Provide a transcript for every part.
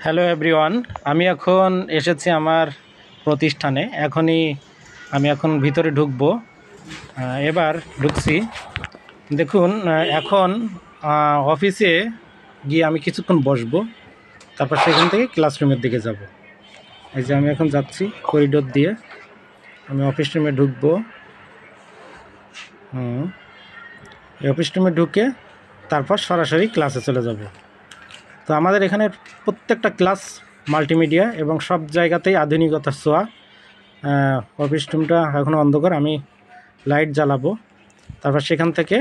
Hello everyone, আমি এখন এসেছি আমার প্রতিষ্ঠানে। আমি এখন ভিতরে ঢুকবো। এবার ঢুকছি। দেখুন, এখন অফিসে গিয়ে আমি কিছুক্ষণ বসবো, তারপর সেখান থেকে ক্লাসরুমের দিকে যাব। এই যে আমি এখন যাচ্ছি করিডোর দিয়ে, আমি অফিস রুমে ঢুকবো। এই অফিস রুমে ঢুকে তারপর সরাসরি ক্লাসে চলে যাব। তো আমাদের এখানে প্রত্যেকটা ক্লাস মাল্টিমিডিয়া এবং সব জায়গাতেই আধুনিকতার ছোঁয়া। অফিস রুমটা এখনও অন্ধকার, আমি লাইট জ্বালাবো, তারপর সেখান থেকে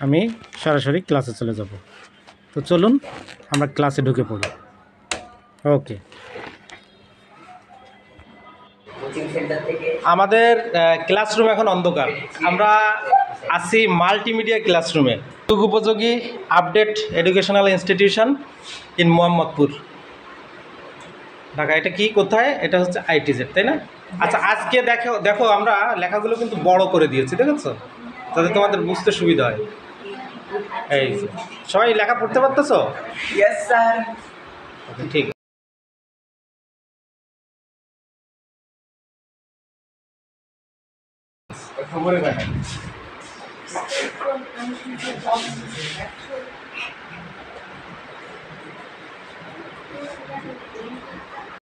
আমি সরাসরি ক্লাসে চলে যাব। তো চলুন আমরা ক্লাসে ঢুকে পড়ি। ওকে, আমাদের ক্লাসরুম এখন অন্ধকার। আমরা আছি মাল্টিমিডিয়া ক্লাসরুমে, যুগ উপযোগী update educational institution in Mohammadpur, Dhaka. এটা কি, কোথায়? এটা হচ্ছে আইটিজেড, তাই না? আচ্ছা, আজকে দেখো আমরা লেখাগুলো কিন্তু বড় করে দিয়েছি, দেখেছো, যাতে তোমাদের বুঝতে সুবিধা হয়। এই সবাই লেখা পড়তে পারতেছো? Yes sir. ঠিক। খবরে দেখা